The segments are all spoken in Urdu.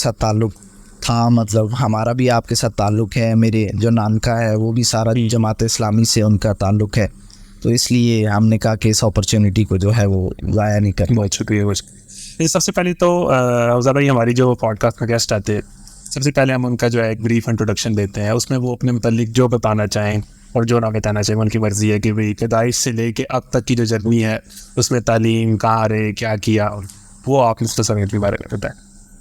ساتھ تعلق تھا، مطلب ہمارا بھی آپ کے ساتھ تعلق ہے، میرے جو نانکا ہے وہ بھی سارا جماعت اسلامی سے ان کا تعلق ہے، تو اس لیے ہم نے کہا کہ اس اپرچونیٹی کو جو ہے وہ ضائع نہیں کرنا۔ بہت شکریہ۔ سب سے پہلے تو افضل بھائی ہماری جو پوڈ کاسٹ میں گیسٹ آتے ہیں، سب سے پہلے ہم ان کا جو ہے ایک بریف انٹروڈکشن دیتے ہیں، اس میں وہ اپنے متعلق جو بتانا چاہیں اور جو نہ بتانا چاہیں، ان کی مرضی ہے کہ بھائی پیدائش سے لے کے اب تک کی جو جرنی ہے اس میں تعلیم کہاں رہے، کیا کیا، وہ آپ مختصر اپنے بارے میں بتائیں۔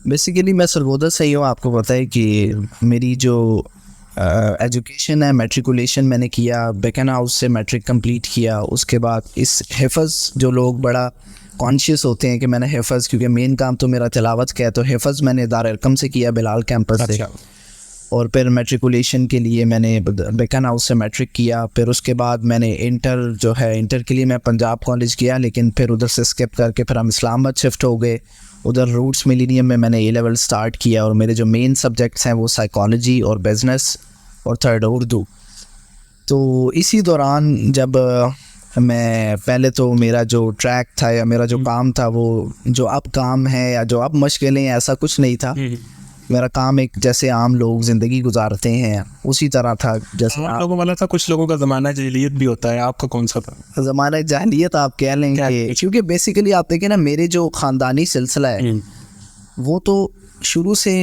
بیسیکلی میں سرگودا سے ہی ہوں، آپ کو پتہ ہے کہ میری جو ایجوکیشن ہے میٹریکولیشن میں نے کیا بیکن ہاؤس سے، میٹرک کمپلیٹ کیا، اس کے بعد اس حفظ جو لوگ بڑا کانشیس ہوتے ہیں کہ میں نے حفظ، کیونکہ مین کام تو میرا تلاوت کا ہے، تو حفظ میں نے دارالارقم سے کیا بلال کیمپس سے، اور پھر میٹریکولیشن کے لیے میں نے بیکن ہاؤس سے میٹرک کیا، پھر اس کے بعد میں نے انٹر جو ہے انٹر کے لیے میں پنجاب کالج کیا، لیکن پھر ادھر سے اسکپ کر کے پھر ہم اسلام آباد شفٹ ہو گئے، ادھر روٹس ملینیم میں میں نے اے لیول سٹارٹ کیا، اور میرے جو مین سبجیکٹس ہیں وہ سائیکالوجی اور بزنس اور تھرڈ اردو۔ تو اسی دوران جب میں پہلے تو میرا جو ٹریک تھا یا میرا جو کام تھا وہ جو اب کام ہے یا جو اب مشغلیں ہیں ایسا کچھ نہیں تھا، میرا کام ایک جیسے عام لوگ زندگی گزارتے ہیں اسی طرح تھا جیسے آپ لوگوں والا تھا۔ کچھ لوگوں کا زمانہ جاہلیت بھی ہوتا ہے، آپ کا کون سا تھا؟ زمانہ جاہلیت آپ کہہ لیں کہ، کیونکہ بیسیکلی آپ دیکھیں نا میرے جو خاندانی سلسلہ ہے وہ تو شروع سے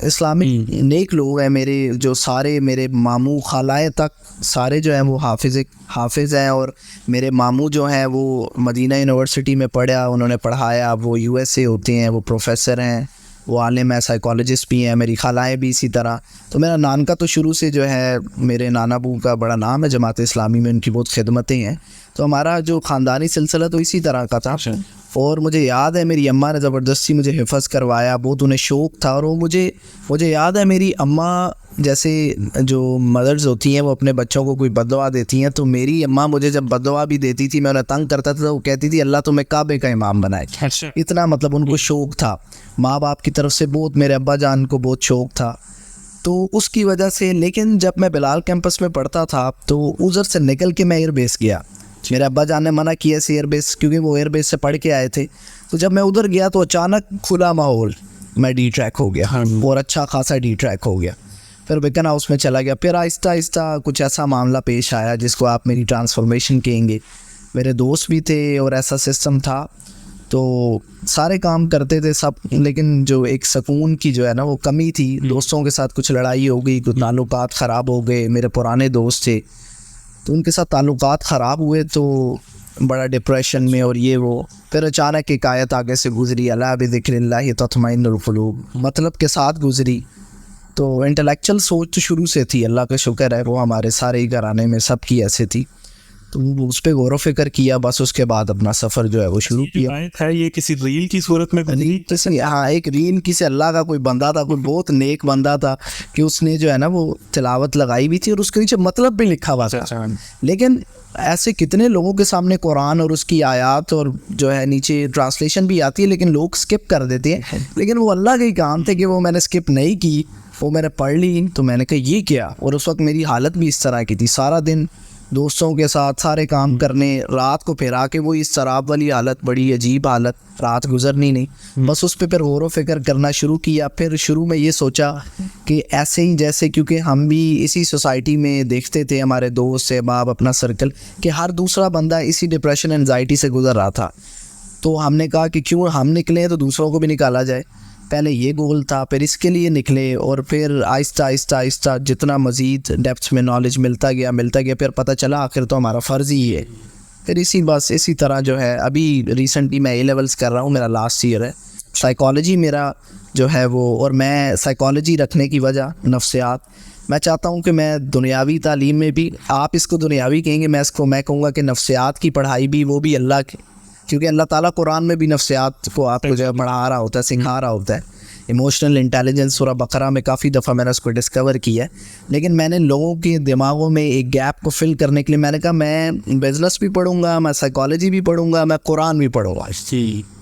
اسلامک نیک لوگ ہیں، میرے جو سارے میرے ماموں خالائے تک سارے جو ہیں وہ حافظ ہیں، اور میرے ماموں جو ہیں وہ مدینہ یونیورسٹی میں پڑھا، انہوں نے پڑھایا، وہ یو ایس اے ہوتے ہیں، وہ پروفیسر ہیں، وہ عالم ہے، سائیکالوجسٹ بھی ہیں، میری خالائیں بھی اسی طرح۔ تو میرا نانکا تو شروع سے جو ہے میرے نانا ابو کا بڑا نام ہے جماعت اسلامی میں، ان کی بہت خدمتیں ہیں، تو ہمارا جو خاندانی سلسلہ تو اسی طرح کا تھا۔ اور مجھے یاد ہے میری اماں نے زبردستی مجھے حفظ کروایا، بہت انہیں شوق تھا، اور وہ مجھے یاد ہے میری اماں جیسے جو مدرز ہوتی ہیں وہ اپنے بچوں کو کوئی بد دعا دیتی ہیں، تو میری اماں مجھے جب بد دعا بھی دیتی تھی میں انہیں تنگ کرتا تھا تو وہ کہتی تھی اللہ تمہیں کعبے کا امام بنائے، اتنا مطلب ان کو شوق تھا، ماں باپ کی طرف سے بہت، میرے ابا جان کو بہت شوق تھا، تو اس کی وجہ سے۔ لیکن جب میں بلال کیمپس میں پڑھتا تھا تو ادھر سے نکل کے میں ایئر بیس گیا، میرے ابا جان نے منع کیا سے ایئر بیس، کیونکہ وہ ایئر بیس سے پڑھ کے آئے تھے، تو جب میں ادھر گیا تو اچانک کھلا ماحول، میں ڈی ٹریک ہو گیا، اور اچھا خاصا ڈی ٹریک ہو گیا، پھر بیکن ہاؤس میں چلا گیا، پھر آہستہ آہستہ کچھ ایسا معاملہ پیش آیا جس کو آپ میری ٹرانسفارمیشن کہیں گے، میرے دوست بھی تھے اور ایسا سسٹم تھا، تو سارے کام کرتے تھے سب، لیکن جو ایک سکون کی جو ہے نا وہ کمی تھی، دوستوں کے ساتھ کچھ لڑائی ہو گئی، کچھ تعلقات خراب ہو گئے، میرے پرانے دوست تھے تو ان کے ساتھ تعلقات خراب ہوئے، تو بڑا ڈپریشن میں اور یہ وہ، پھر اچانک ایک آیت آگے سے گزری، الا بذکر اللہ تطمئن القلوب، مطلب کے ساتھ گزری، تو انٹلیکچل سوچ تو شروع سے تھی، اللہ کا شکر ہے وہ ہمارے سارے ہی گھرانے میں سب کی ایسے تھی، تو اس پہ غور و فکر کیا، بس اس کے بعد اپنا سفر جو ہے وہ شروع کیا۔ ہے یہ کسی ریل کی صورت میں؟ ہاں، ایک ریل کی سے، اللہ کا کوئی بندہ تھا، کوئی بہت نیک بندہ تھا کہ اس نے جو ہے نا وہ تلاوت لگائی بھی تھی اور اس کے نیچے مطلب بھی لکھا ہوا تھا، لیکن ایسے کتنے لوگوں کے سامنے قرآن اور اس کی آیات اور جو ہے نیچے ٹرانسلیشن بھی آتی ہے لیکن لوگ سکپ کر دیتے ہیں، لیکن وہ اللہ کے ہی کام تھے کہ وہ میں نے سکپ نہیں کی، وہ میں نے پڑھ لی، تو میں نے کہا یہ کیا، اور اس وقت میری حالت بھی اس طرح کی تھی، سارا دن دوستوں کے ساتھ سارے کام کرنے، رات کو پھیرا کے وہی سراب والی حالت، بڑی عجیب حالت، رات گزرنی نہیں، بس اس پہ پھر غور و فکر کرنا شروع کیا۔ پھر شروع میں یہ سوچا کہ ایسے ہی جیسے، کیونکہ ہم بھی اسی سوسائٹی میں دیکھتے تھے، ہمارے دوست احباب اپنا سرکل، کہ ہر دوسرا بندہ اسی ڈپریشن انزائٹی سے گزر رہا تھا، تو ہم نے کہا کہ کیوں ہم نکلیں تو دوسروں کو بھی نکالا جائے، پہلے یہ گول تھا، پھر اس کے لیے نکلے، اور پھر آہستہ آہستہ آہستہ جتنا مزید ڈیپتھ میں نالج ملتا گیا، پھر پتہ چلا آخر تو ہمارا فرض ہی ہے، پھر اسی طرح جو ہے ابھی ریسنٹلی میں اے لیولس کر رہا ہوں، میرا لاسٹ ایئر ہے، سائیکالوجی میرا جو ہے وہ، اور میں سائیکالوجی رکھنے کی وجہ نفسیات، میں چاہتا ہوں کہ میں دنیاوی تعلیم میں بھی، آپ اس کو دنیاوی کہیں گے، میں کہوں گا کہ نفسیات کی پڑھائی بھی وہ بھی اللہ کی، کیونکہ اللہ تعالیٰ قرآن میں بھی نفسیات کو آپ کو جو ہے پڑھا رہا ہوتا ہے، سکھا رہا ہوتا ہے، ایموشنل انٹیلیجنس سورہ بقرہ میں کافی دفعہ میں نے اس کو ڈسکور کیا ہے، لیکن میں نے لوگوں کے دماغوں میں ایک گیپ کو فل کرنے کے لیے میں نے کہا میں بزنس بھی پڑھوں گا، میں سائیکالوجی بھی پڑھوں گا، میں قرآن بھی پڑھوں گا،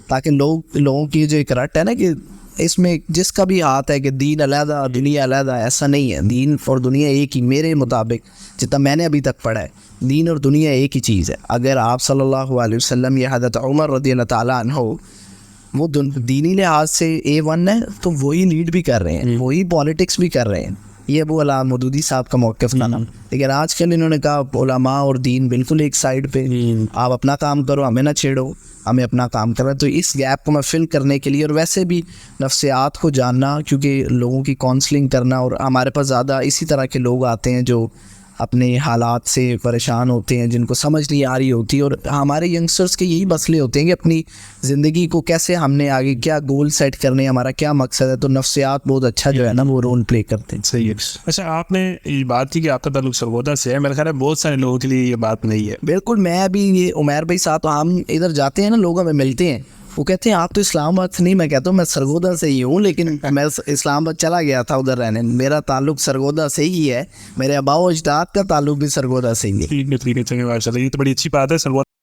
تاکہ لوگوں کی جو ایک رٹ ہے نا کہ اس میں جس کا بھی ہاتھ ہے کہ دین علیحدہ دنیا علیحدہ، ایسا نہیں ہے، دین اور دنیا ایک ہی، میرے مطابق جتنا میں نے ابھی تک پڑھا ہے، دین اور دنیا ایک ہی چیز ہے۔ اگر آپ صلی اللہ علیہ وسلم یا حضرت عمر رضی اللہ تعالیٰ عنہ وہ دینی لحاظ سے A1 ہے تو وہی لیڈ بھی کر رہے ہیں, وہی پالیٹکس بھی کر رہے ہیں. یہ ابو علامہ مودودی صاحب کا موقف تھا نا, لیکن آج کل انہوں نے کہا علماء اور دین بالکل ایک سائڈ پہ, آپ اپنا کام کرو, ہمیں نہ چھیڑو, ہمیں اپنا کام کرنا. تو اس گیپ کو میں فل کرنے کے لیے, اور ویسے بھی نفسیات کو جاننا, کیونکہ لوگوں کی کاؤنسلنگ کرنا, اور ہمارے پاس زیادہ اسی طرح کے لوگ آتے ہیں جو اپنے حالات سے پریشان ہوتے ہیں, جن کو سمجھ نہیں آ رہی ہوتی, اور ہمارے ینگسٹرس کے یہی مسئلے ہوتے ہیں کہ اپنی زندگی کو کیسے ہم نے آگے کیا گول سیٹ کرنے, ہمارا کیا مقصد ہے. تو نفسیات بہت اچھا جو ہے نا وہ رول پلے کرتے ہیں. صحیح ہے. اچھا, آپ نے یہ بات کی کہ آپ کا تعلق سرگودا سے ہے, میرا خیال ہے بہت سارے لوگوں کے لیے یہ بات نہیں ہے. بالکل, میں ابھی یہ عمیر بھائی ساتھ ہم ادھر جاتے ہیں نا, لوگ ہمیں ملتے ہیں, وہ کہتے ہیں آپ تو اسلام آباد سے. نہیں, میں کہتا ہوں میں سرگودا سے ہی ہوں, لیکن میں اسلام آباد چلا گیا تھا ادھر رہنے. میرا تعلق سرگودا سے ہی ہے, میرے آباء و اجداد کا تعلق بھی سرگودا سے ہی ہے. ٹھیک ہے, ماشاء اللہ, یہ تو بڑی اچھی بات ہے. سرگودا